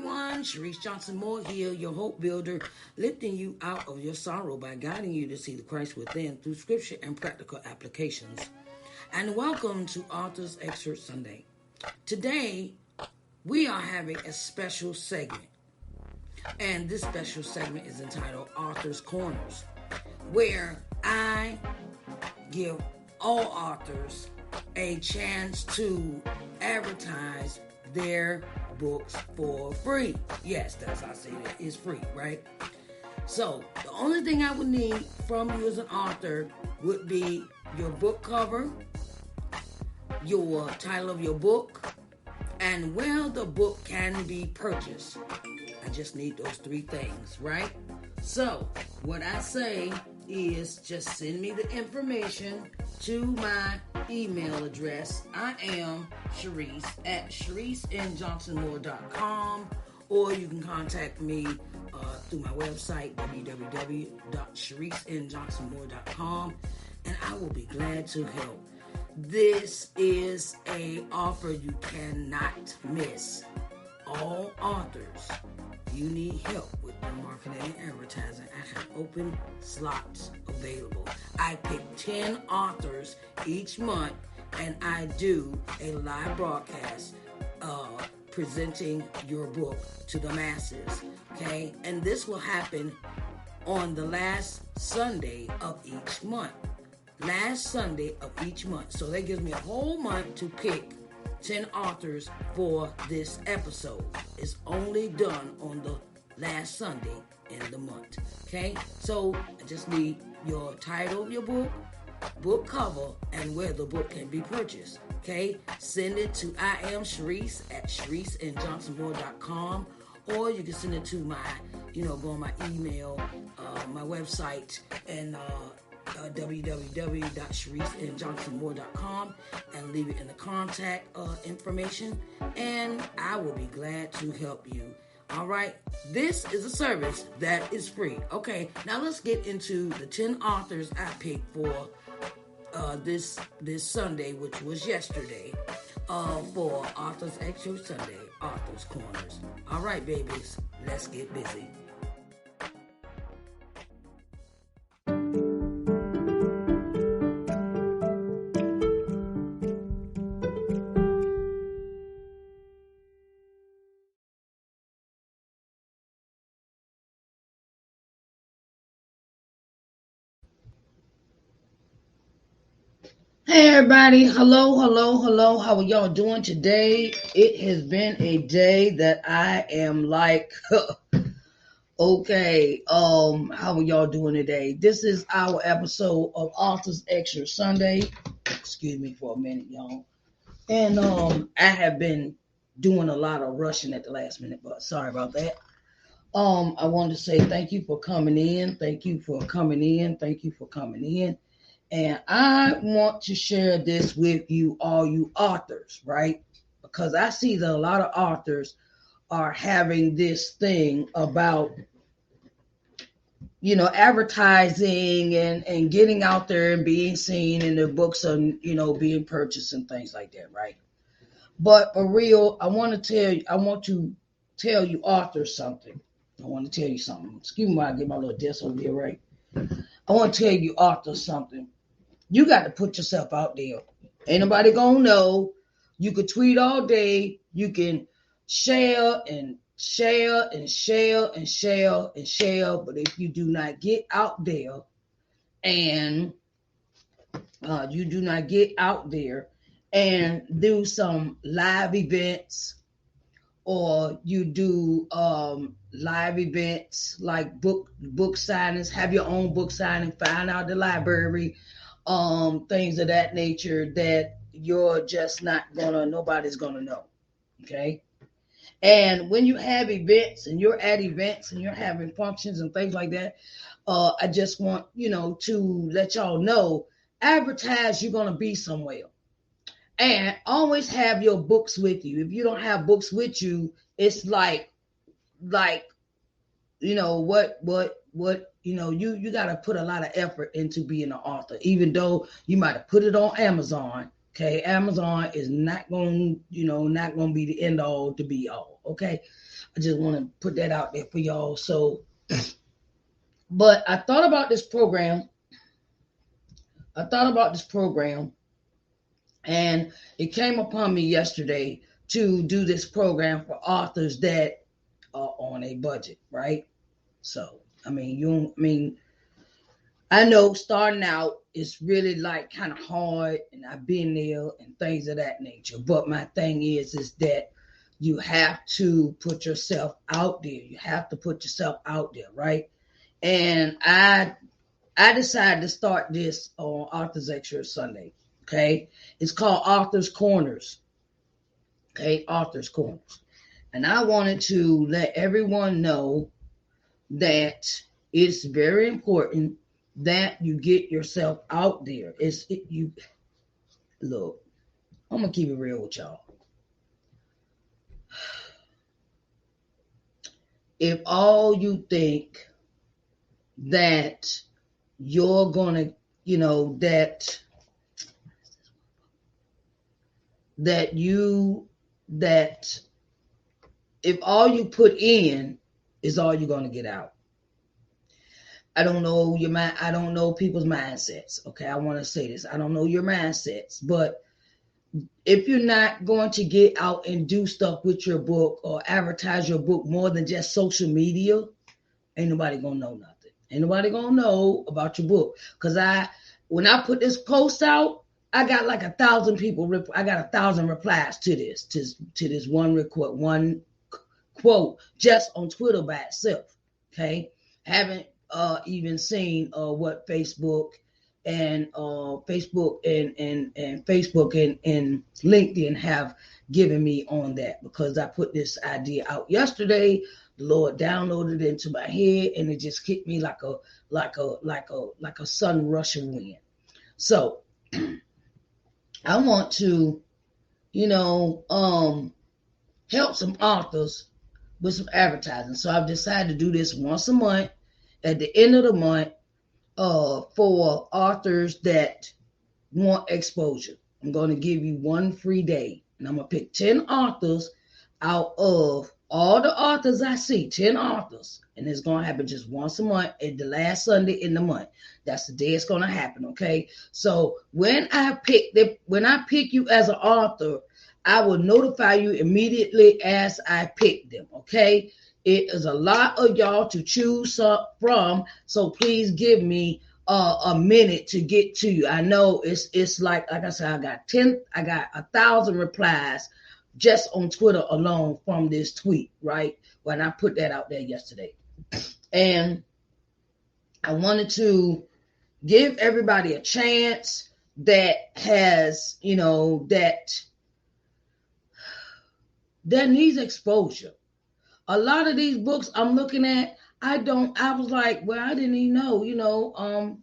everyone. Sharice Johnson Moore here, your hope builder, lifting you out of your sorrow by guiding you to see the Christ within through scripture and practical applications. And welcome to Author's Excerpt Sunday. Today, we are having a special segment. And this special segment is entitled Author's Corners, where I give all authors a chance to advertise their books for free. Yes, that's how I say that. It's free, right? So, the only thing I would need from you as an author would be your book cover, your title of your book, and where the book can be purchased. I just need those three things, right? So, what I say is just send me the information to my email address. I am Sharice at ShariceNJohnsonMoore.com, or you can contact me through my website, www.ShariceNJohnsonMoore.com, and I will be glad to help. This is an offer you cannot miss. All authors, you need help with their marketing and advertising. I have open slots available. I pick 10 authors each month, and I do a live broadcast presenting your book to the masses. Okay? And this will happen on the last Sunday of each month. Last Sunday of each month. So that gives me a whole month to pick 10 authors for this episode. It's only done on the last Sunday in the month. Okay? So I just need your title of your book, book cover, and where the book can be purchased. Okay? Send it to I am Sharice at ShariceNJohnsonMoore.com, or you can send it to my, go on my email, my website, and www.ShariceNJohnsonMoore.com, and leave it in the contact information, and I will be glad to help you. All right, this is a service that is free. Okay, now let's get into the 10 authors I picked for this Sunday, which was yesterday, for Author's Excerpt Sunday, Author's Corners. All right, babies, let's get busy. Hey everybody, hello. How are y'all doing today? It has been a day that I am like, okay, how are y'all doing today? This is our episode of Author's Excerpt Sunday. Excuse me for a minute, y'all. And I have been doing a lot of rushing at the last minute, but sorry about that. I wanted to say thank you for coming in. Thank you for coming in. And I want to share this with you, all you authors, right? Because I see that a lot of authors are having this thing about, advertising and getting out there and being seen, and their books are, being purchased and things like that, right? But for real, I want to tell you authors something. Excuse me while I get my little desk over here, right? I want to tell you authors something. You got to put yourself out there. Ain't nobody gonna know. You could tweet all day. You can share. But if you do not get out there and do some live events, or you do live events like book signings, have your own book signing, find out the library, things of that nature, that you're just nobody's gonna know. Okay. And when you have events and you're at events and you're having functions and things like that, I just want, to let y'all know, advertise you're gonna be somewhere. And always have your books with you. If you don't have books with you, it's like, you got to put a lot of effort into being an author, even though you might have put it on Amazon. Okay, Amazon is not going, not going to be the end all to be all. Okay, I just want to put that out there for y'all. So, but I thought about this program. And it came upon me yesterday to do this program for authors that are on a budget, right? So, I know starting out is really like kind of hard, and I've been there and things of that nature. But my thing is that you have to put yourself out there. You have to put yourself out there, right? And I decided to start this on Authors Excerpt Sunday. Okay, it's called Authors Corners. Okay, Authors Corners, and I wanted to let everyone know that it's very important that you get yourself out there. Look, I'm gonna keep it real with y'all. If all you think that you're gonna, that if all you put in is all you're gonna get out. I don't know your mind. I don't know people's mindsets. Okay, I want to say this. I don't know your mindsets, but if you're not going to get out and do stuff with your book or advertise your book more than just social media, ain't nobody gonna know nothing. Ain't nobody gonna know about your book. Because when I put this post out, I got like 1,000 people. I got 1,000 replies to this one quote just on Twitter by itself. Okay, haven't even seen what Facebook and Facebook and LinkedIn have given me on that, because I put this idea out yesterday. The Lord downloaded it into my head, and it just hit me like a sudden rush of wind. So I want to, help some authors with some advertising. So I've decided to do this once a month at the end of the month for authors that want exposure. I'm going to give you one free day, and I'm going to pick 10 authors out of all the authors I see, 10 authors, and it's going to happen just once a month at the last Sunday in the month. That's the day it's going to happen, okay? So when I pick you as an author, I will notify you immediately as I pick them, okay? It is a lot of y'all to choose from, so please give me a minute to get to you. I know it's like I said, I got 1,000 replies just on Twitter alone from this tweet, right? When I put that out there yesterday. And I wanted to give everybody a chance that has, that needs exposure. A lot of these books I'm looking at, I was like, well, I didn't even know, and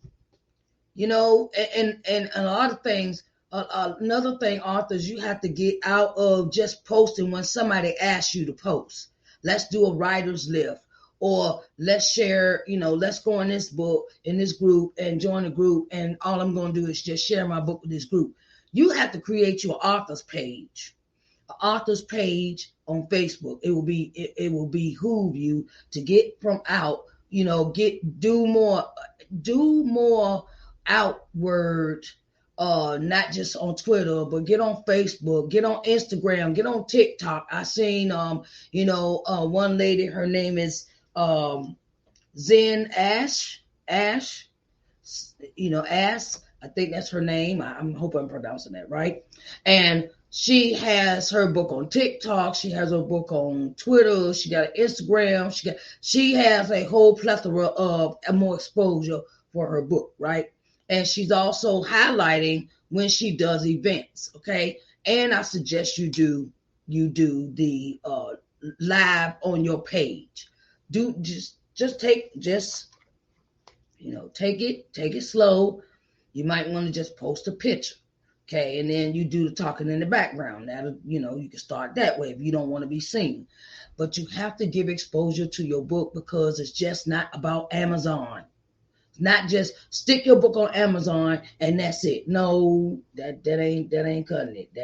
a lot of things. Another thing, authors, you have to get out of just posting when somebody asks you to post. Let's do a writer's lift, or let's share, let's go in this group and join a group, and all I'm going to do is just share my book with this group. You have to create your author's page. Author's page on Facebook. It will behoove you to get from out, do more outward, not just on Twitter, but get on Facebook, get on Instagram, get on TikTok. I seen one lady, her name is Zen Ash, Ash, I think that's her name. I hope I'm pronouncing that right. And she has her book on TikTok. She has her book on Twitter. She got an Instagram. She has a whole plethora of more exposure for her book, right? And she's also highlighting when she does events, okay? And I suggest you do the live on your page. Take it slow. You might want to just post a picture. Okay, and then you do the talking in the background. That'll, you can start that way if you don't want to be seen. But you have to give exposure to your book, because it's just not about Amazon. It's Not just stick your book on Amazon and that's it. No, that ain't cutting it.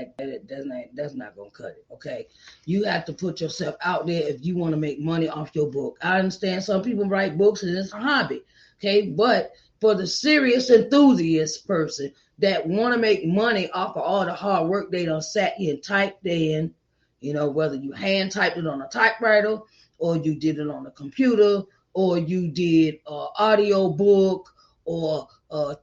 That's not gonna cut it. Okay, you have to put yourself out there if you want to make money off your book. I understand some people write books and it's a hobby. Okay, but for the serious enthusiast person that want to make money off of all the hard work they done sat here and typed in, whether you hand typed it on a typewriter or you did it on a computer or you did audio book or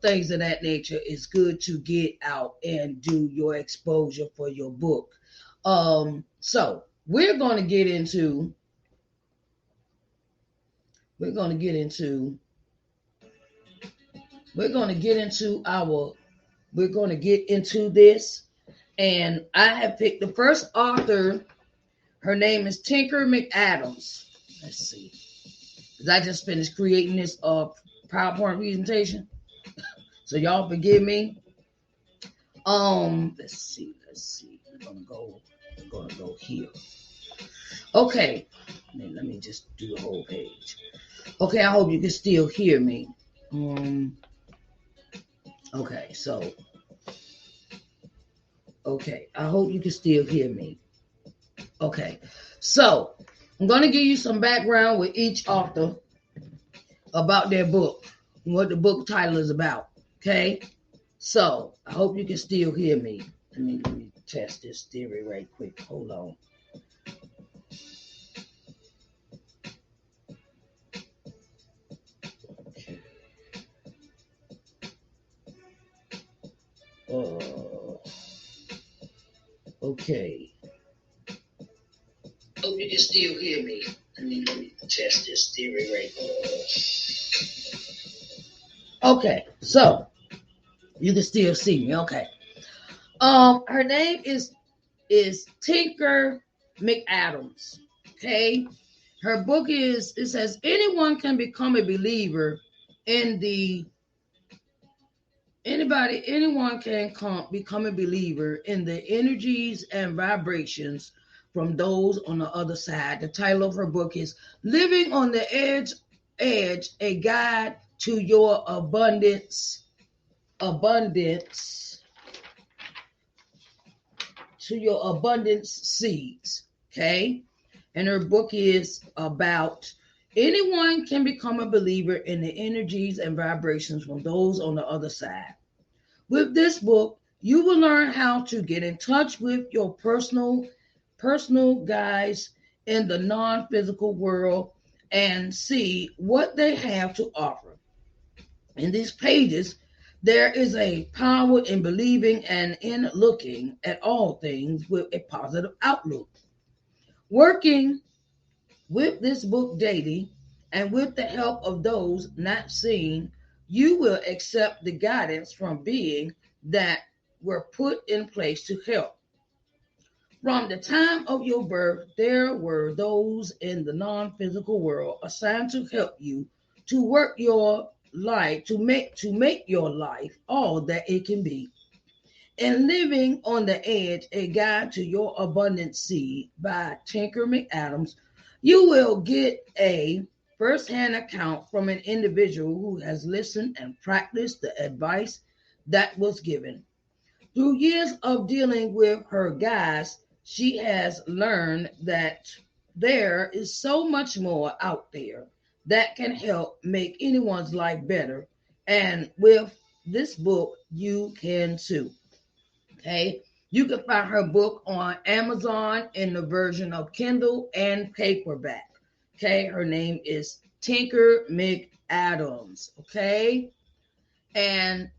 things of that nature, it's good to get out and do your exposure for your book. So we're going to get into this, and I have picked the first author. Her name is Tinker McAdams. Let's see. I just finished creating this PowerPoint presentation, so y'all forgive me. Let's see. We're gonna go here. Okay, let me just do the whole page. Okay, I hope you can still hear me. Okay, I hope you can still hear me. Okay, so I'm going to give you some background with each author about their book, what the book title is about. Okay, so I hope you can still hear me. Let me test this theory right quick. Hold on. Okay. Hope you can still hear me. Let me test this theory right now. Okay, so you can still see me. Okay. Her name is Tinker McAdams. Okay. Her book it says anyone can become a believer in the anyone can become a believer in the energies and vibrations from those on the other side. The title of her book is Living on the Edge, a guide to your abundance, to your abundance seeds. Okay. And her book is about anyone can become a believer in the energies and vibrations from those on the other side. With this book, you will learn how to get in touch with your personal guides in the non-physical world and see what they have to offer. In these pages, there is a power in believing and in looking at all things with a positive outlook. Working with this book daily and with the help of those not seen, you will accept the guidance from being that were put in place to help. From the time of your birth, there were those in the non-physical world assigned to help you to work your life, to make your life all that it can be. In Living on the Edge, a guide to your abundant seed by Tinker McAdams, you will get a first-hand account from an individual who has listened and practiced the advice that was given. Through years of dealing with her guides, she has learned that there is so much more out there that can help make anyone's life better. And with this book, you can too. Okay. You can find her book on Amazon in the version of Kindle and paperback. Okay. Her name is Tinker McAdams. Okay. And,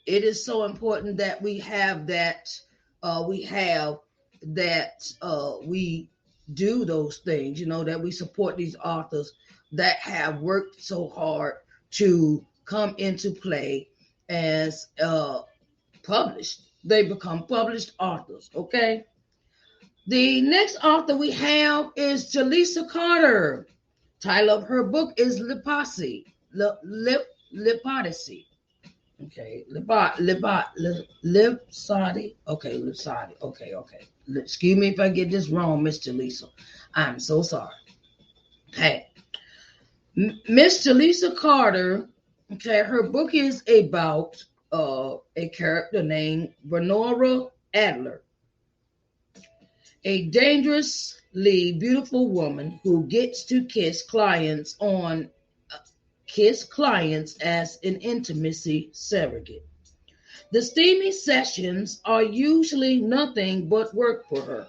it is so important that we have that, we do those things, that we support these authors that have worked so hard to come into play as published. They become published authors. Okay. The next author we have is Jaleesa Carter. Title of her book is Lipodyssey. Okay, Lipsody. Okay, Lipsody. Okay. Excuse me if I get this wrong, Miss Jaleesa. I'm so sorry. Hey, Miss Jaleesa Carter, okay, her book is about a character named Venora Adler, a dangerously beautiful woman who gets to kiss clients as an intimacy surrogate. The steamy sessions are usually nothing but work for her,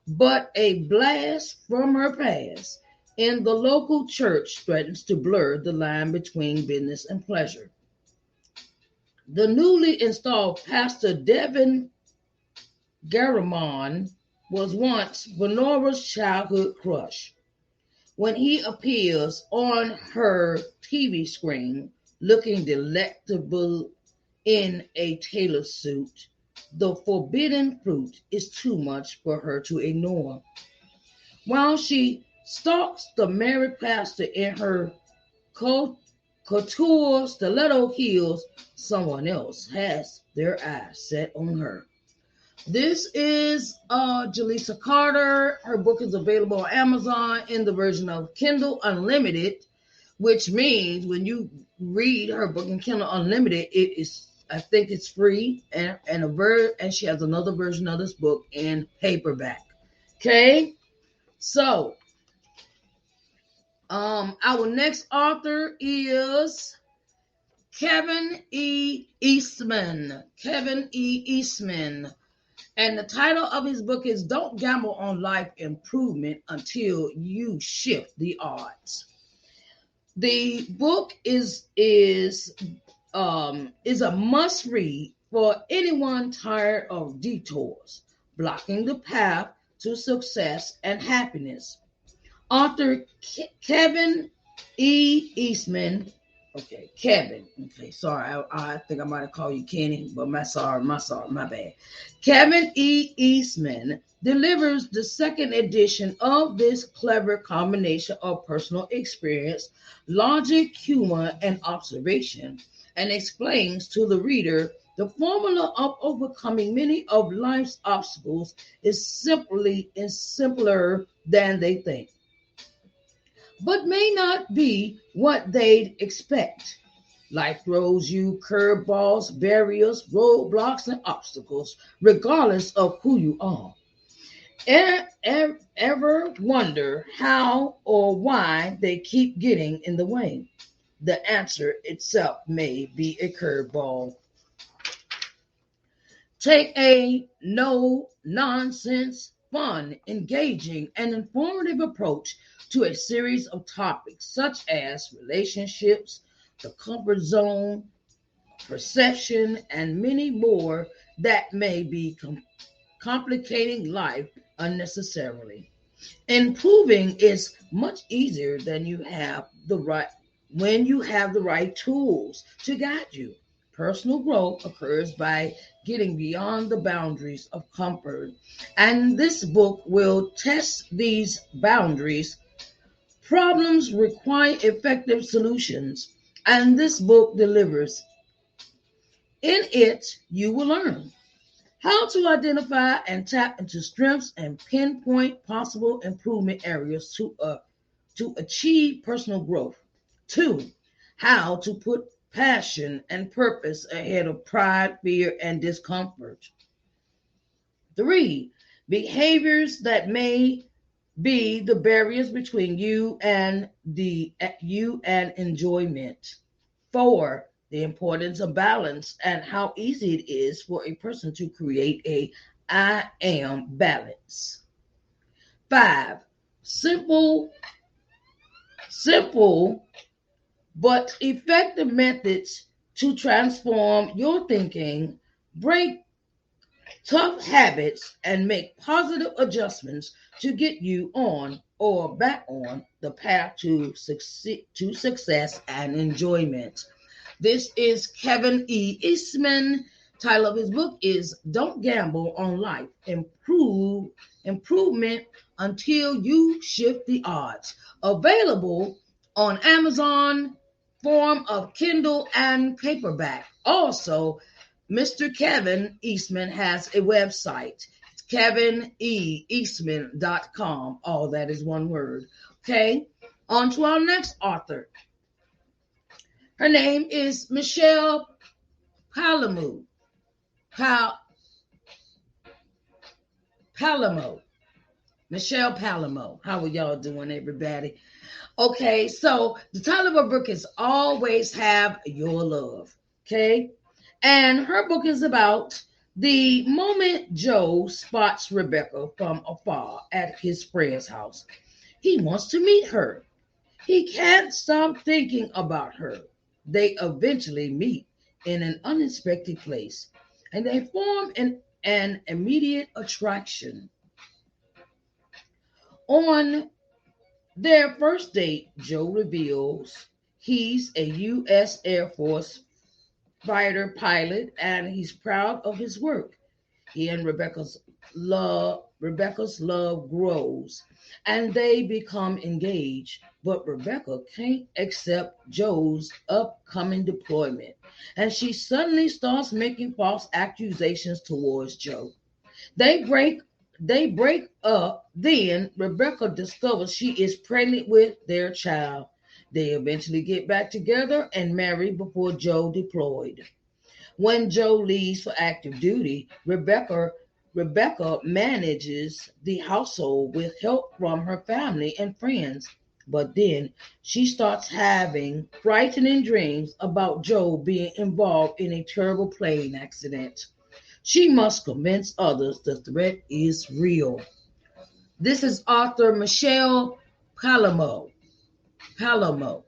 but a blast from her past in the local church threatens to blur the line between business and pleasure. The newly installed Pastor Devin Garamond was once Venora's childhood crush. When he appears on her TV screen looking delectable in a tailor suit, the forbidden fruit is too much for her to ignore. While she stalks the married pastor in her couture stiletto heels, someone else has their eyes set on her. This is Jaleesa Carter. Her book is available on Amazon in the version of Kindle Unlimited, which means when you read her book in Kindle Unlimited, it is, I think it's free, and she has another version of this book in paperback. Okay, so our next author is Kevin E. Eastman. Kevin E. Eastman. And the title of his book is Don't Gamble on Life Improvement Until You Shift the Odds. The book is a must read for anyone tired of detours, blocking the path to success and happiness. Author Kevin E. Eastman. Okay, Kevin. Okay, sorry. I think I might have called you Kenny, but my bad. Kevin E. Eastman delivers the second edition of this clever combination of personal experience, logic, humor, and observation, and explains to the reader the formula of overcoming many of life's obstacles is simpler than they think, but may not be what they'd expect. Life throws you curveballs, barriers, roadblocks, and obstacles, regardless of who you are. Ever wonder how or why they keep getting in the way? The answer itself may be a curveball. Take a no-nonsense, fun, engaging, and informative approach to a series of topics such as relationships, the comfort zone, perception, and many more that may be complicating life unnecessarily. Improving is much easier than when you have the right tools to guide you. Personal growth occurs by getting beyond the boundaries of comfort, and this book will test these boundaries. Problems require effective solutions, and this book delivers. In it, you will learn how to identify and tap into strengths and pinpoint possible improvement areas to achieve personal growth. 2, how to put passion and purpose ahead of pride, fear, and discomfort. 3, behaviors that may be the barriers between you and enjoyment. 4, the importance of balance and how easy it is for a person to create a I am balance. 5, simple but effective methods to transform your thinking, break tough habits, and make positive adjustments to get you on or back on the path to success and enjoyment. This is Kevin E. Eastman. Title of his book is Don't Gamble on Life. Improvement Until You Shift the Odds. Available on Amazon, form of Kindle and paperback. Also, Mr. Kevin Eastman has a website. It's kevineeastman.com. All that is one word. Okay. On to our next author. Her name is Michelle Palamo. Palamo. Michelle Palamo. How are y'all doing, everybody? Okay, so the title of her book is Always Have Your Love. Okay, and her book is about the moment Joe spots Rebecca from afar at his friend's house. He wants to meet her. He can't stop thinking about her. They eventually meet in an unexpected place, and they form an immediate attraction. On their first date, Joe reveals he's a U.S. Air Force fighter pilot and he's proud of his work. He and Rebecca's love grows and they become engaged. But Rebecca can't accept Joe's upcoming deployment and she suddenly starts making false accusations towards Joe. They break they break up. Then Rebecca discovers she is pregnant with their child. They eventually get back together and marry before Joe deployed. When Joe leaves for active duty, Rebecca manages the household with help from her family and friends. But then she starts having frightening dreams about Joe being involved in a terrible plane accident. She must convince others the threat is real. This is author Michelle Palamo. Palamo.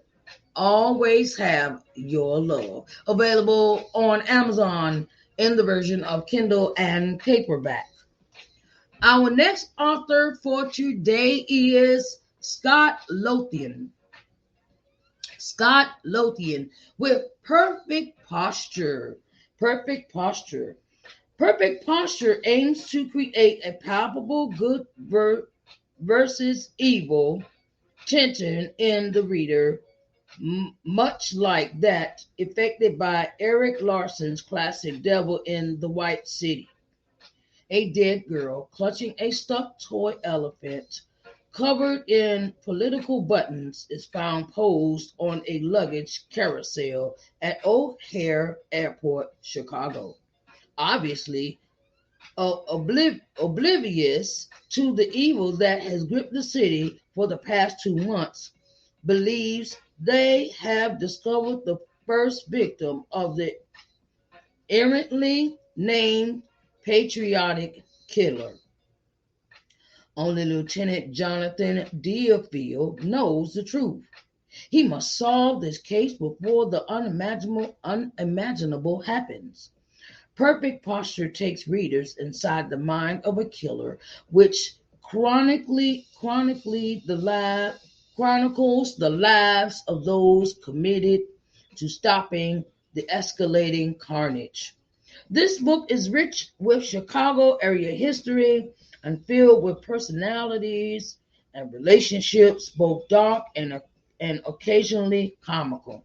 Always Have Your Love. Available on Amazon in the version of Kindle and paperback. Our next author for today is Scott Lothian. Scott Lothian with Perfect Posture. Perfect Posture. Perfect Posture aims to create a palpable good versus evil tension in the reader, much like that effected by Eric Larson's classic Devil in the White City. A dead girl clutching a stuffed toy elephant covered in political buttons is found posed on a luggage carousel at O'Hare Airport, Chicago. Obviously, oblivious to the evil that has gripped the city for the past 2 months, believes they have discovered the first victim of the errantly named patriotic killer. Only Lieutenant Jonathan Deerfield knows the truth. He must solve this case before the unimaginable happens. Perfect Posture takes readers inside the mind of a killer, which chronicles the lives of those committed to stopping the escalating carnage. This book is rich with Chicago area history and filled with personalities and relationships, both dark and occasionally comical,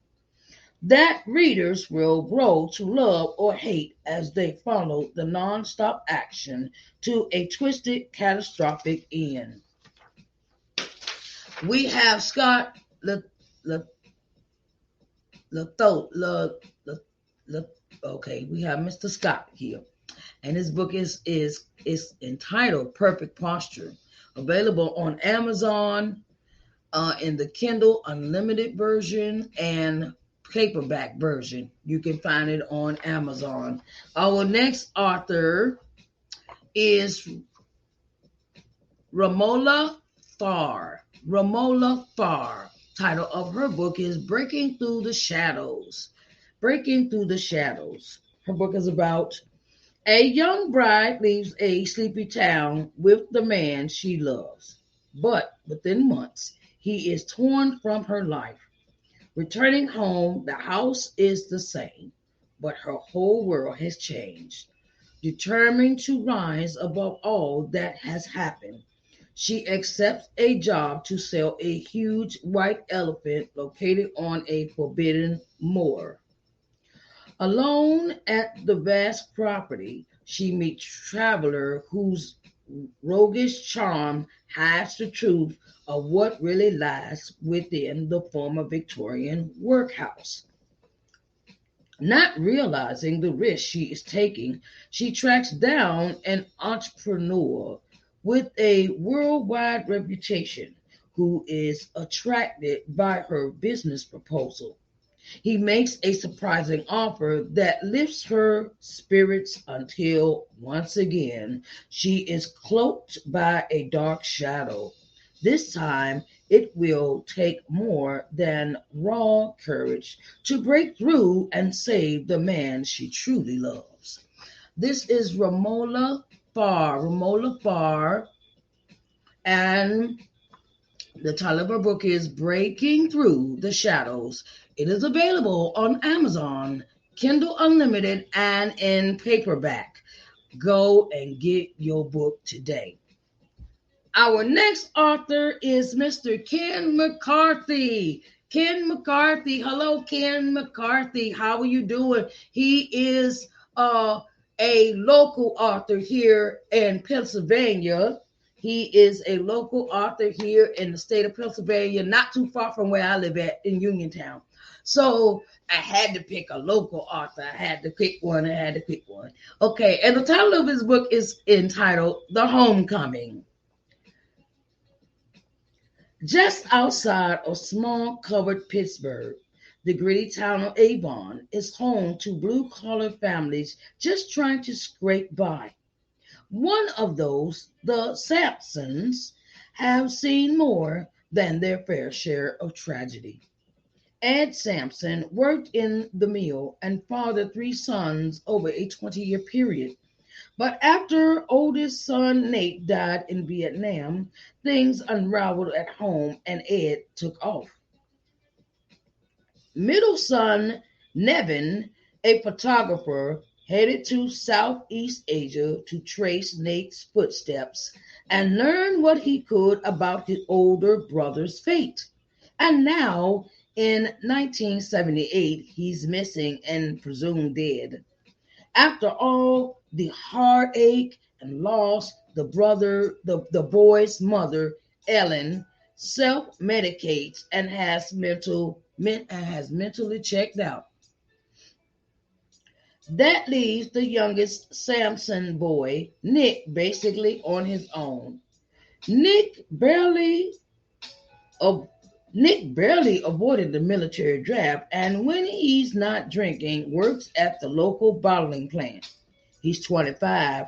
that readers will grow to love or hate as they follow the non-stop action to a twisted, catastrophic end. We have Scott Le, Le, Le, Le, Le, Le, okay, we have Mr. Scott here, and his book is entitled Perfect Posture, available on Amazon in the Kindle Unlimited version and paperback version. You can find it on Amazon. Our next author is Romola Farr. Romola Farr. Title of her book is Breaking Through the Shadows. Breaking Through the Shadows. Her book is about a young bride leaves a sleepy town with the man she loves. But within months, he is torn from her life. Returning home, the house is the same, but her whole world has changed. Determined to rise above all that has happened, she accepts a job to sell a huge white elephant located on a forbidden moor. Alone at the vast property, she meets a traveler whose roguish charm hides the truth of what really lies within the former Victorian workhouse. Not realizing the risk she is taking, she tracks down an entrepreneur with a worldwide reputation who is attracted by her business proposal. He makes a surprising offer that lifts her spirits until, once again, she is cloaked by a dark shadow. This time, it will take more than raw courage to break through and save the man she truly loves. This is Romola Farr, and the title of her book is Breaking Through the Shadows. It is available on Amazon, Kindle Unlimited, and in paperback. Go and get your book today. Our next author is Mr. Ken McCarthy. Ken McCarthy. Hello, Ken McCarthy. How are you doing? He is a local author here in Pennsylvania. He is a local author here in the state of Pennsylvania, not too far from where I live at in Uniontown. So I had to pick a local author. I had to pick one. Okay, and the title of his book is entitled The Homecoming. Just outside of small covered Pittsburgh, the gritty town of Avon is home to blue-collar families just trying to scrape by. One of those, the Sampsons, have seen more than their fair share of tragedy. Ed Sampson worked in the mill and fathered three sons over a 20-year period. But after oldest son Nate died in Vietnam, things unraveled at home and Ed took off. Middle son Nevin, a photographer, headed to Southeast Asia to trace Nate's footsteps and learn what he could about his older brother's fate. And now, in 1978, he's missing and presumed dead. After all the heartache and loss, the boy's mother, Ellen, self-medicates and has mentally checked out. That leaves the youngest Sampson boy, Nick, basically on his own. Nick barely Nick barely avoided the military draft, and when he's not drinking, works at the local bottling plant. He's 25,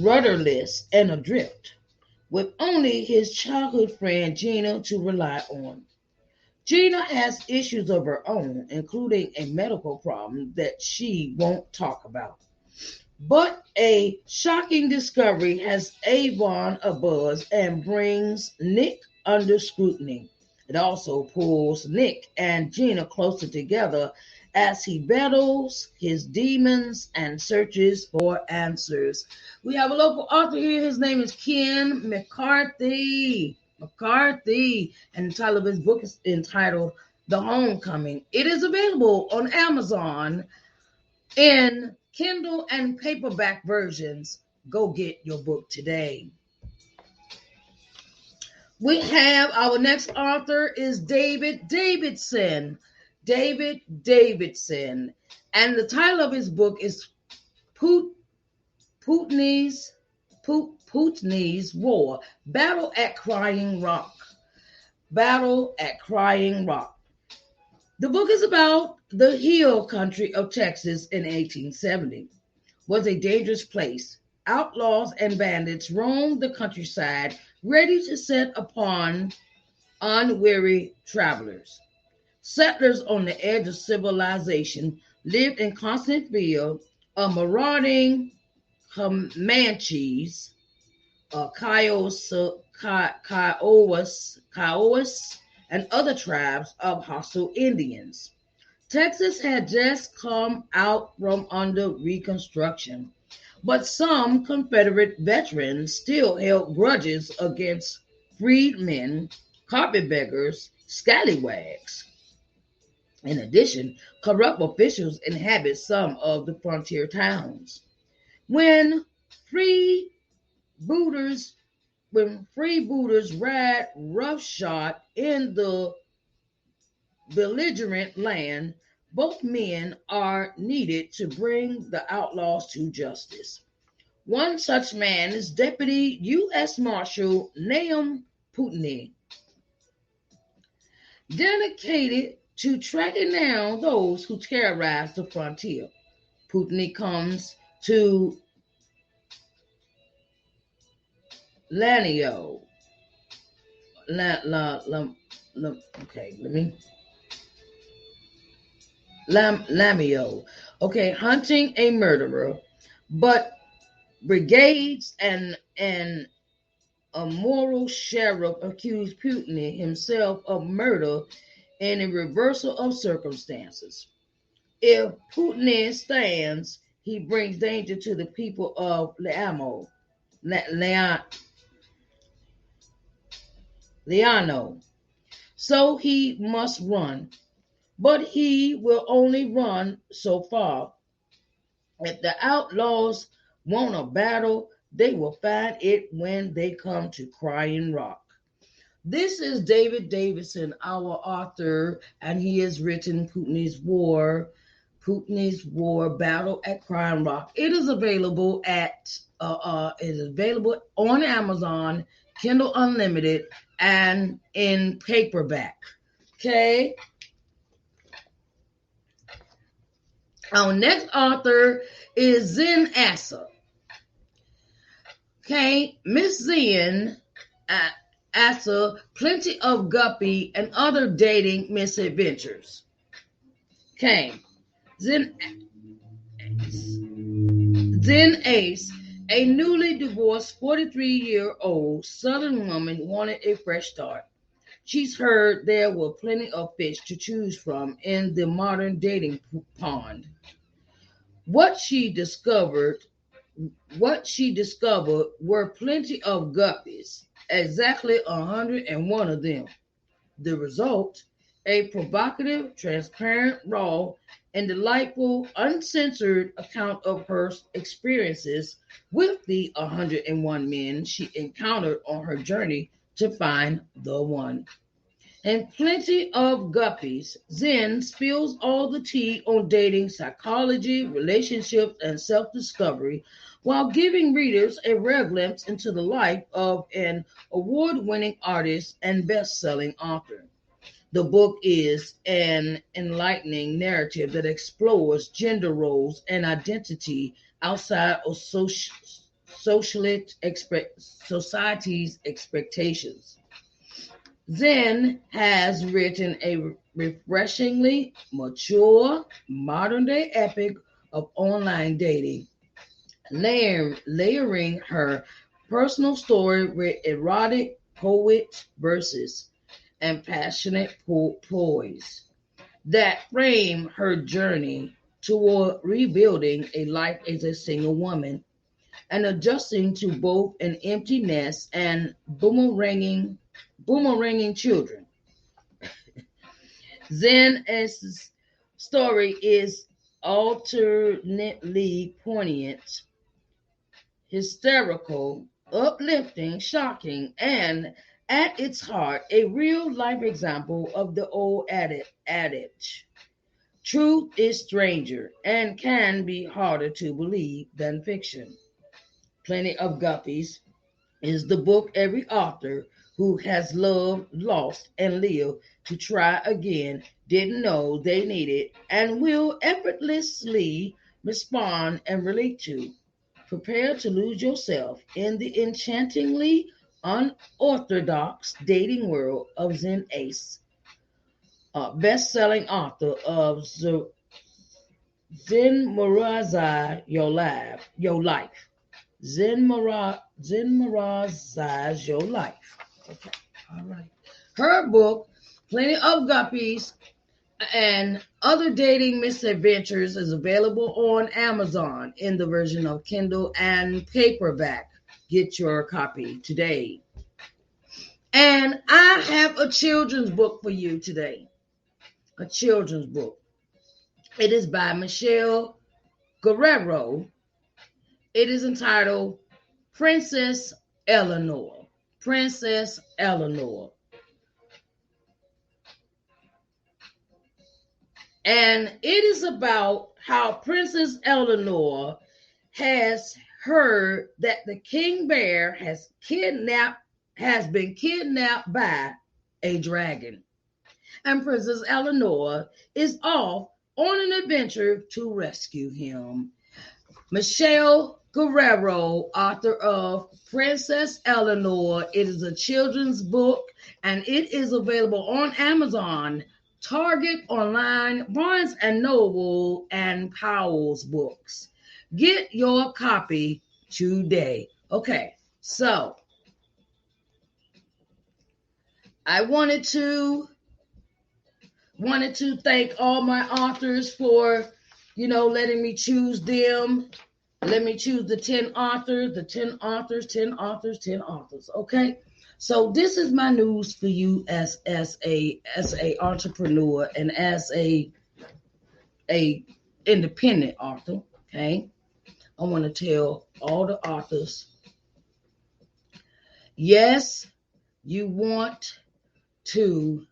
rudderless and adrift, with only his childhood friend Gina to rely on. Gina has issues of her own, including a medical problem that she won't talk about. But a shocking discovery has Avon abuzz and brings Nick under scrutiny. It also pulls Nick and Gina closer together as he battles his demons and searches for answers. We have a local author here. His name is Ken McCarthy. And the title of his book is entitled The Homecoming. It is available on Amazon in Kindle and paperback versions. Go get your book today. We have our next author is David Davidson. And the title of his book is Putin's War, Battle at Crying Rock. The book is about the hill country of Texas in 1870. Was a dangerous place. Outlaws and bandits roamed the countryside, ready to set upon unwary travelers. Settlers on the edge of civilization lived in constant fear of marauding Comanches, Kiowas, and other tribes of hostile Indians. Texas had just come out from under Reconstruction, but some Confederate veterans still held grudges against freedmen, carpetbaggers, scallywags. In addition, corrupt officials inhabit some of the frontier towns. When freebooters when freebooters ride roughshod in the belligerent land, both men are needed to bring the outlaws to justice. One such man is Deputy U.S. Marshal Nahum Putney, dedicated to tracking down those who terrorize the frontier. Putney comes to Lanio. Okay, let me. Lamio. Okay, hunting a murderer, but brigades and a moral sheriff accused Putney himself of murder in a reversal of circumstances. If Putney stands, he brings danger to the people of Leano. So he must run, but he will only run so far. If the outlaws want a battle, they will find it when they come to Crying Rock. This is David Davidson, our author, and he has written Putney's War Battle at Crying Rock. It is available on Amazon, Kindle Unlimited, and in paperback. Okay. Our next author is Zen Asa. Okay, Miss Zen Asa, Plenty of Guppy and Other Dating Misadventures. Okay, Zen Ace, a newly divorced 43-year-old Southern woman, wanted a fresh start. She's heard there were plenty of fish to choose from in the modern dating pond. What she discovered were plenty of guppies, exactly 101 of them. The result, a provocative, transparent, raw, and delightful, uncensored account of her experiences with the 101 men she encountered on her journey to find the one. And Plenty of Guppies, Zen spills all the tea on dating, psychology, relationships, and self discovery while giving readers a rare glimpse into the life of an award winning artist and best selling author. The book is an enlightening narrative that explores gender roles and identity outside of society's expectations. Zen has written a refreshingly mature, modern day epic of online dating, layering her personal story with erotic poet verses and passionate poise that frame her journey toward rebuilding a life as a single woman and adjusting to both an empty nest and boomeranging children. Zen's story is alternately poignant, hysterical, uplifting, shocking, and at its heart, a real life example of the old adage. Truth is stranger and can be harder to believe than fiction. Plenty of Guppies is the book every author who has loved, lost, and lived to try again didn't know they needed and will effortlessly respond and relate to. Prepare to lose yourself in the enchantingly unorthodox dating world of Zen Ace, best-selling author of Zen Morazai Your Life. Zen Morazai Your Life. Okay, all right. Her book, Plenty of Guppies and Other Dating Misadventures, is available on Amazon in the version of Kindle and paperback. Get your copy today. And I have a children's book for you today. A children's book. It is by Michelle Guerrero, It is entitled Princess Eleanor. Princess Eleanor. And it is about how Princess Eleanor has heard that the king bear has been kidnapped by a dragon. And Princess Eleanor is off on an adventure to rescue him. Michelle Guerrero, author of Princess Eleanor. It is a children's book and it is available on Amazon, Target online, Barnes and Noble, and Powell's Books. Get your copy today. Okay, so I wanted to thank all my authors for, letting me choose them. Let me choose the 10 authors, 10 authors. Okay. So this is my news for you as a entrepreneur and as a independent author. Okay. I want to tell all the authors, yes, you want to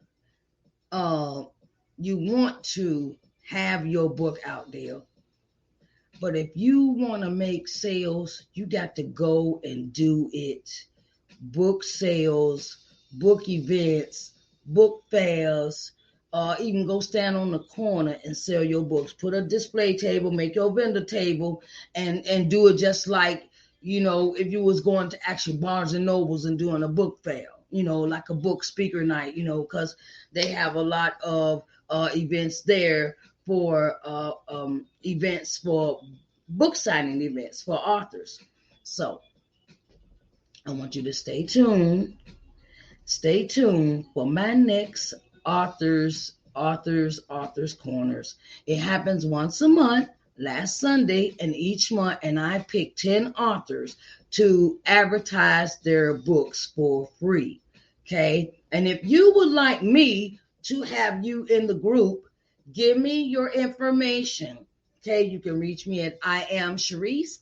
have your book out there. But if you want to make sales, you got to go and do it. Book sales, book events, book fairs, even go stand on the corner and sell your books. Put a display table, make your vendor table, and do it just like, if you was going to actually Barnes and Nobles and doing a book fair, like a book speaker night, because they have a lot of events there for events for book signing events for authors. So I want you to stay tuned. Stay tuned for my next Authors Corners. It happens once a month, last Sunday, and each month, and I pick 10 authors to advertise their books for free. Okay. And if you would like me to have you in the group, give me your information. Okay. You can reach me at I am Sharice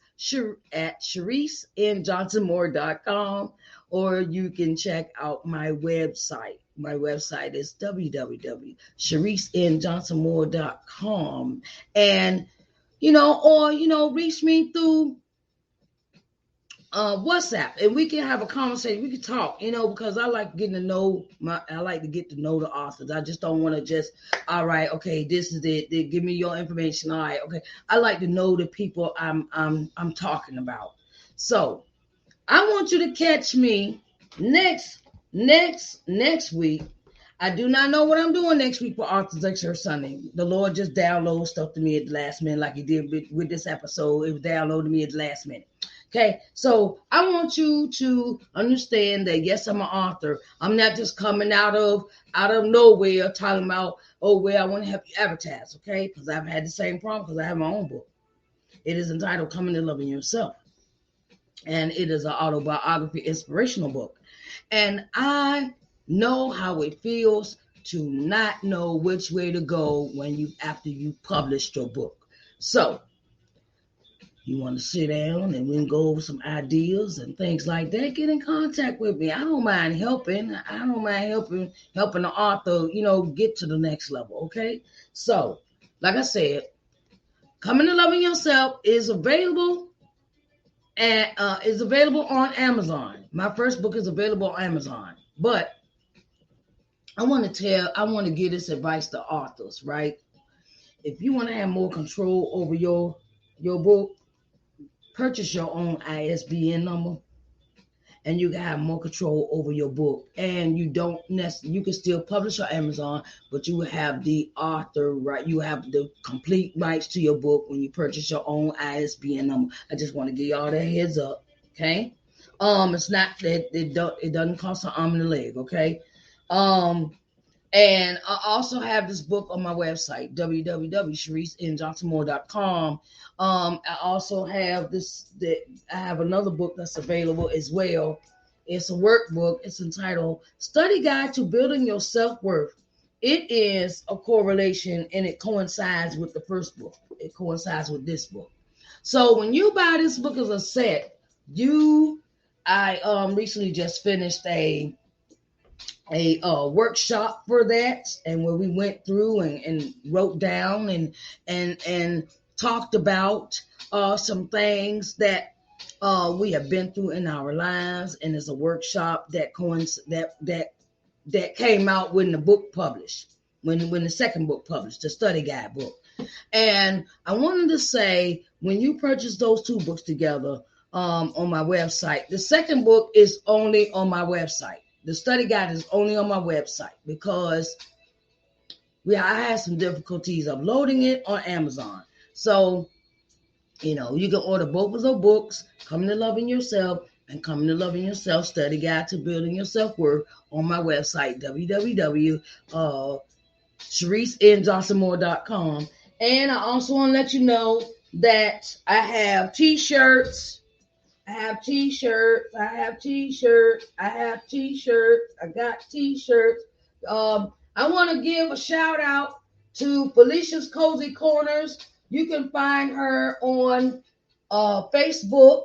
at ShariceNJohnsonMoore.com, or you can check out my website. My website is www.ShariceNJohnsonMoore.com. And, reach me through WhatsApp, and we can have a conversation. We can talk, because I like getting to know the authors. I just don't want to just, all right, okay, this is it. They give me your information. All right, okay. I like to know the people I'm talking about. So I want you to catch me next week. I do not know what I'm doing next week for Authors Excerpt Sunday. The Lord just downloaded stuff to me at the last minute, like He did with this episode. It was downloaded to me at the last minute. Okay, so I want you to understand that, yes, I'm an author. I'm not just coming out of nowhere talking about, I want to help you advertise, okay? Because I've had the same problem because I have my own book. It is entitled Coming to Loving Yourself. And it is an autobiography, inspirational book. And I know how it feels to not know which way to go after you published your book. So you want to sit down and we can go over some ideas and things like that, get in contact with me. I don't mind helping. I don't mind helping the author, get to the next level. Okay. So, like I said, Coming to Loving Yourself is available and is available on Amazon. My first book is available on Amazon, but I want to give this advice to authors, right? If you want to have more control over your book, purchase your own ISBN number, and you can have more control over your book. And you can still publish on Amazon, but you will have the author right. You have the complete rights to your book when you purchase your own ISBN number. I just want to give y'all that heads up, okay? It's not that it doesn't cost an arm and a leg, okay? And I also have this book on my website, www.ShariceNJohnsonMoore.com. I also have I have another book that's available as well. It's a workbook. It's entitled Study Guide to Building Your Self-Worth. It is a correlation, and it coincides with the first book. It coincides with this book. So when you buy this book as a set, I recently just finished a workshop for that, and where we went through and wrote down and talked about some things that we have been through in our lives, and it's a workshop that came out when the book published, when the second book published, the study guide book. And I wanted to say, when you purchase those two books together on my website, the second book is only on my website. The study guide is only on my website because I had some difficulties uploading it on Amazon. So, you can order both of those books, Coming to Loving Yourself and Coming to Loving Yourself, Study Guide to Building Your Self-Worth, on my website, www.ShariceNJohnsonMoore.com. And I also want to let you know that I have t-shirts. I got t-shirts. I want to give a shout out to Felicia's Cozy Corners. You can find her on Facebook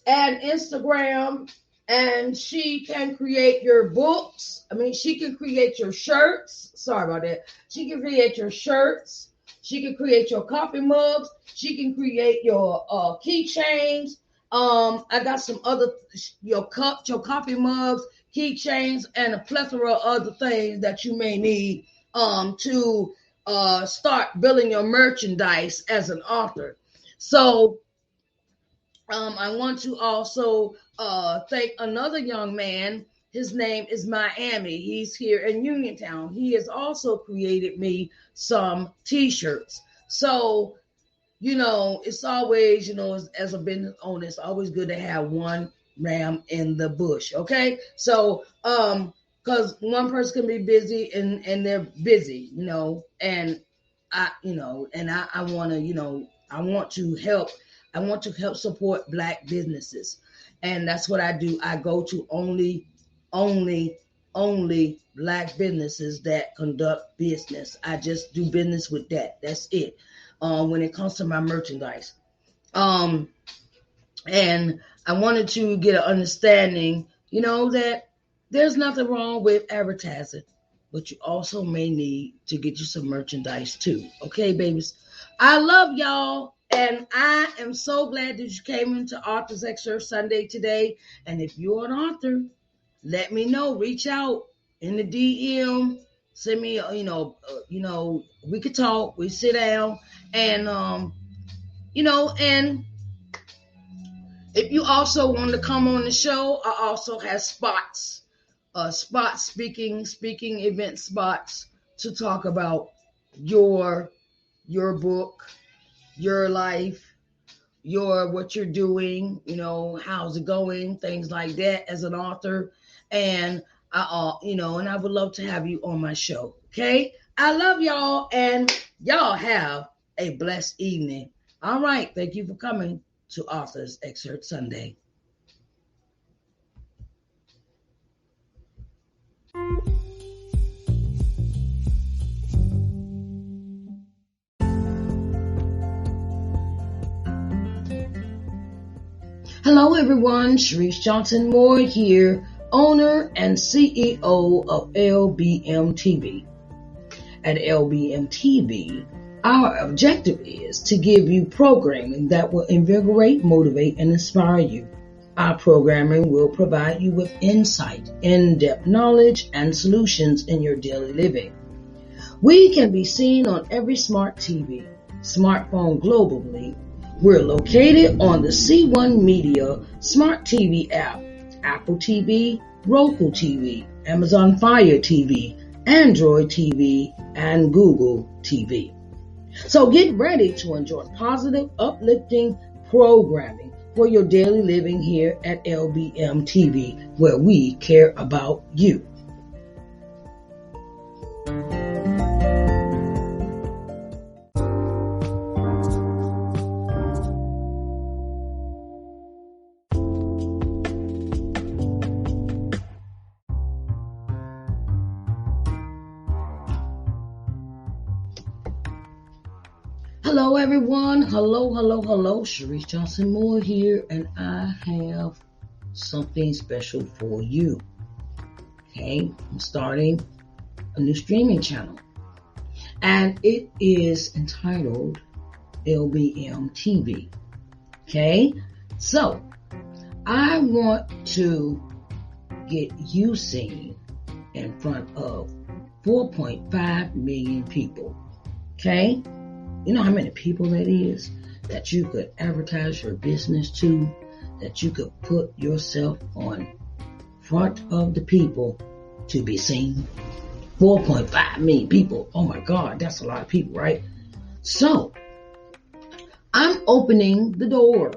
and Instagram, and she can create your books. She can create your shirts. Sorry about that. She can create your shirts. She can create your coffee mugs. She can create your keychains. I got some other, your cups, your coffee mugs, keychains, and a plethora of other things that you may need to start building your merchandise as an author. So I want to also thank another young man. His name is Miami. He's here in Uniontown. He has also created me some t-shirts. So, it's always, as a business owner, it's always good to have one ram in the bush. Okay. So, because one person can be busy and they're busy, and I want to, I want to help support Black businesses. And that's what I do. I go to only Black businesses that conduct business. I just do business with that. That's it. When it comes to my merchandise. And I wanted to get an understanding, that there's nothing wrong with advertising, but you also may need to get you some merchandise too. Okay, babies? I love y'all. And I am so glad that you came into Author's Excerpt Sunday today. And if you're an author, let me know. Reach out in the DM. Send me, we could talk. We sit down, and and if you also want to come on the show, I also have spots, speaking event spots to talk about your book, your life, what you're doing, how's it going, things like that as an author. And and I would love to have you on my show. Okay. I love y'all, and y'all have a blessed evening. All right. Thank you for coming to Author's Excerpt Sunday. Hello, everyone. Sharice Johnson Moore here, owner and CEO of LBM TV. At LBM TV, our objective is to give you programming that will invigorate, motivate, and inspire you. Our programming will provide you with insight, in-depth knowledge, and solutions in your daily living. We can be seen on every smart TV, smartphone globally. We're located on the C1 Media Smart TV app, Apple TV, Roku TV, Amazon Fire TV, Android TV, and Google TV. So get ready to enjoy positive, uplifting programming for your daily living here at LBM TV, where we care about you. Hello, everyone. Hello. Sharice Johnson Moore here, and I have something special for you. Okay, I'm starting a new streaming channel, and it is entitled LBM TV. Okay, so I want to get you seen in front of 4.5 million people. Okay, you know how many people that is that you could advertise your business to, that you could put yourself on front of the people to be seen? 4.5 million people. Oh my God, that's a lot of people, right? So I'm opening the door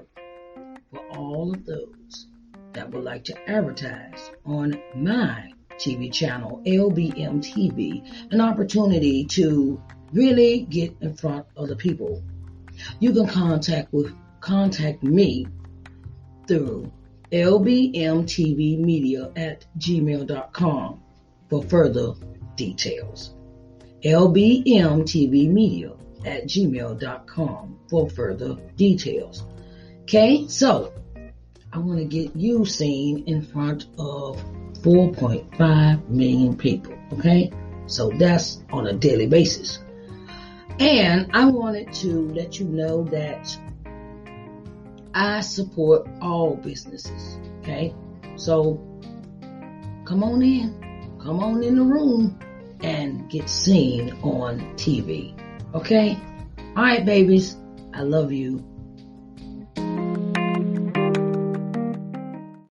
for all of those that would like to advertise on my TV channel, LBM TV, an opportunity to really get in front of the people. You can contact me through lbmtvmedia@gmail.com for further details. lbmtvmedia@gmail.com for further details. Okay, so I want to get you seen in front of 4.5 million people. Okay, so that's on a daily basis. And I wanted to let you know that I support all businesses. Okay, so come on in the room and get seen on TV. Okay, all right, babies, I love you.